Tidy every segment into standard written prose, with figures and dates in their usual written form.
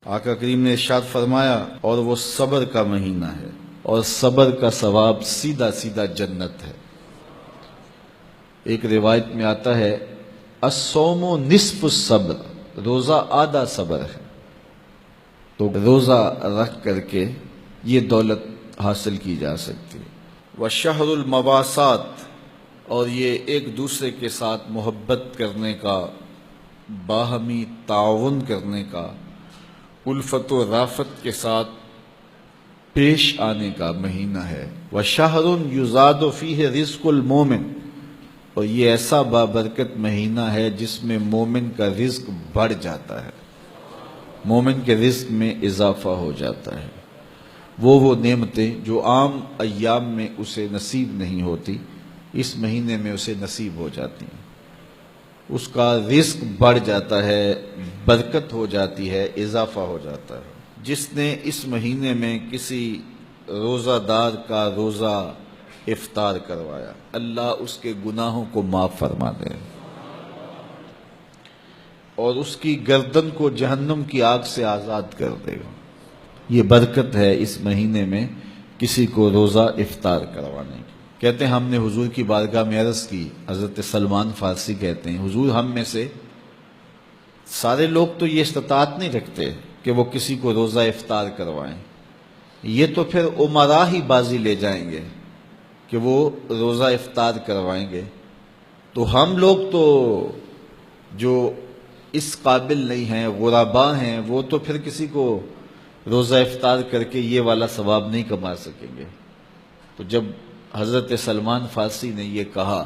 آقا کریم نے ارشاد فرمایا اور وہ صبر کا مہینہ ہے اور صبر کا ثواب سیدھا سیدھا جنت ہے۔ ایک روایت میں آتا ہے الصوم نصف الصبر، روزہ آدھا صبر ہے۔ تو روزہ رکھ کر کے یہ دولت حاصل کی جا سکتی ہے۔ وشہر المواسات، اور یہ ایک دوسرے کے ساتھ محبت کرنے کا، باہمی تعاون کرنے کا، الفت و رافت کے ساتھ پیش آنے کا مہینہ ہے۔ وشہر یزاد فیہ رزق المومن، اور یہ ایسا بابرکت مہینہ ہے جس میں مومن کا رزق بڑھ جاتا ہے، مومن کے رزق میں اضافہ ہو جاتا ہے۔ وہ نعمتیں جو عام ایام میں اسے نصیب نہیں ہوتی، اس مہینے میں اسے نصیب ہو جاتی ہیں۔ اس کا رزق بڑھ جاتا ہے، برکت ہو جاتی ہے، اضافہ ہو جاتا ہے۔ جس نے اس مہینے میں کسی روزہ دار کا روزہ افطار کروایا، اللہ اس کے گناہوں کو معاف فرما دے اور اس کی گردن کو جہنم کی آگ سے آزاد کر دے گا۔ یہ برکت ہے اس مہینے میں کسی کو روزہ افطار کروانے کی۔ کہتے ہیں ہم نے حضور کی بارگاہ میں عرض کی، حضرت سلمان فارسی کہتے ہیں حضور ہم میں سے سارے لوگ تو یہ استطاعت نہیں رکھتے کہ وہ کسی کو روزہ افطار کروائیں، یہ تو پھر امراء ہی بازی لے جائیں گے کہ وہ روزہ افطار کروائیں گے، تو ہم لوگ تو جو اس قابل نہیں ہیں، غرباء ہیں، وہ تو پھر کسی کو روزہ افطار کر کے یہ والا ثواب نہیں کما سکیں گے۔ تو جب حضرت سلمان فارسی نے یہ کہا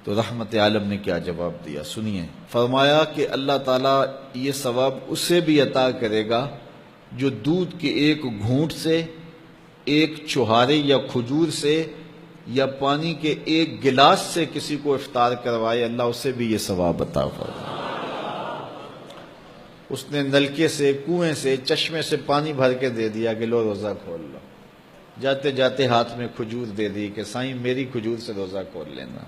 تو رحمت عالم نے کیا جواب دیا، سنیے۔ فرمایا کہ اللہ تعالیٰ یہ ثواب اسے بھی عطا کرے گا جو دودھ کے ایک گھونٹ سے، ایک چوہارے یا کھجور سے، یا پانی کے ایک گلاس سے کسی کو افطار کروائے، اللہ اسے بھی یہ ثواب عطا فرمائے۔ اس نے نلکے سے، کنویں سے، چشمے سے پانی بھر کے دے دیا کہ لو روزہ کھول لو، جاتے جاتے ہاتھ میں کھجور دے دی کہ سائیں میری کھجور سے روزہ کھول لینا۔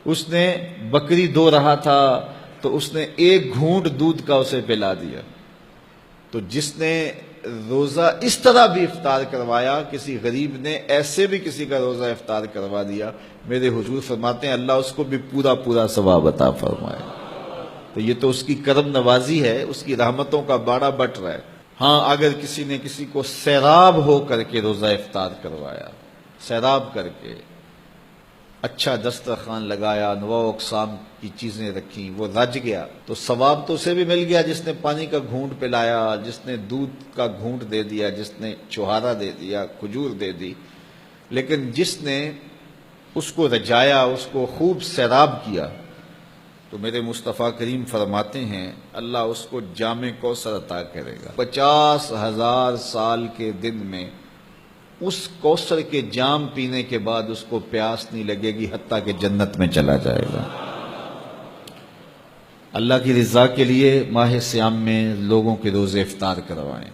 اس نے بکری دو رہا تھا تو اس نے ایک گھونٹ دودھ کا اسے پلا دیا۔ تو جس نے روزہ اس طرح بھی افطار کروایا، کسی غریب نے ایسے بھی کسی کا روزہ افطار کروا دیا، میرے حضور فرماتے ہیں اللہ اس کو بھی پورا پورا ثواب عطا فرمائے۔ تو یہ تو اس کی کرم نوازی ہے، اس کی رحمتوں کا باڑا بٹ رہا ہے۔ ہاں اگر کسی نے کسی کو سیراب ہو کر کے روزہ افطار کروایا، سیراب کر کے اچھا دسترخوان لگایا، انواع و اقسام کی چیزیں رکھیں، وہ رج گیا تو ثواب تو اسے بھی مل گیا جس نے پانی کا گھونٹ پلایا، جس نے دودھ کا گھونٹ دے دیا، جس نے چوہارا دے دیا، کھجور دے دی۔ لیکن جس نے اس کو رجایا، اس کو خوب سیراب کیا، تو میرے مصطفیٰ کریم فرماتے ہیں اللہ اس کو جام کوثر عطا کرے گا۔ 50,000 سال کے دن میں اس کوثر کے جام پینے کے بعد اس کو پیاس نہیں لگے گی، حتیٰ کہ جنت میں چلا جائے گا۔ اللہ کی رضا کے لیے ماہ سیام میں لوگوں کے روزے افطار کروائیں۔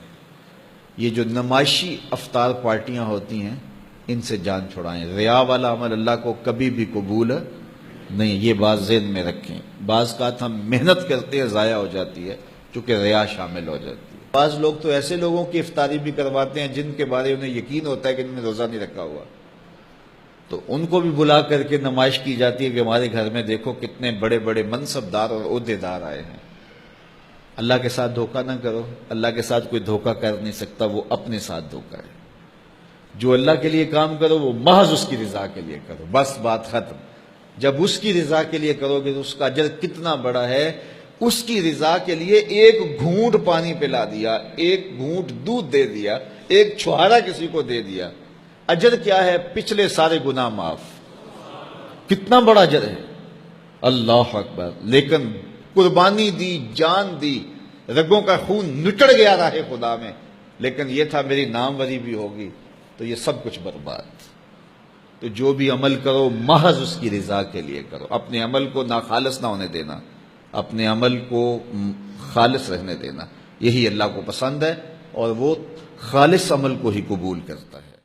یہ جو نمائشی افطار پارٹیاں ہوتی ہیں ان سے جان چھڑائیں۔ ریا والا عمل اللہ کو کبھی بھی قبول نہیں، یہ بات ذہن میں رکھیں۔ بعض کا ہم محنت کرتے ہیں ضائع ہو جاتی ہے چونکہ ریا شامل ہو جاتی ہے۔ بعض لوگ تو ایسے لوگوں کی افطاری بھی کرواتے ہیں جن کے بارے انہیں یقین ہوتا ہے کہ انہوں نے روزہ نہیں رکھا ہوا، تو ان کو بھی بلا کر کے نمائش کی جاتی ہے کہ ہمارے گھر میں دیکھو کتنے بڑے بڑے منصبدار اور عہدیدار آئے ہیں۔ اللہ کے ساتھ دھوکہ نہ کرو، اللہ کے ساتھ کوئی دھوکہ کر نہیں سکتا، وہ اپنے ساتھ دھوکہ ہے۔ جو اللہ کے لیے کام کرو وہ محض اس کی رضا کے لیے کرو، بس بات ختم۔ جب اس کی رضا کے لیے کرو گے تو اس کا اجر کتنا بڑا ہے۔ اس کی رضا کے لیے ایک گھونٹ پانی پلا دیا، ایک گھونٹ دودھ دے دیا، ایک چھوہارا کسی کو دے دیا، اجر کیا ہے؟ پچھلے سارے گناہ معاف۔ کتنا بڑا اجر ہے، اللہ اکبر۔ لیکن قربانی دی، جان دی، رگوں کا خون نچڑ گیا راہ خدا میں، لیکن یہ تھا میری ناموری بھی ہوگی، تو یہ سب کچھ برباد۔ تو جو بھی عمل کرو محض اس کی رضا کے لیے کرو، اپنے عمل کو ناخالص نہ ہونے دینا، اپنے عمل کو خالص رہنے دینا، یہی اللہ کو پسند ہے اور وہ خالص عمل کو ہی قبول کرتا ہے۔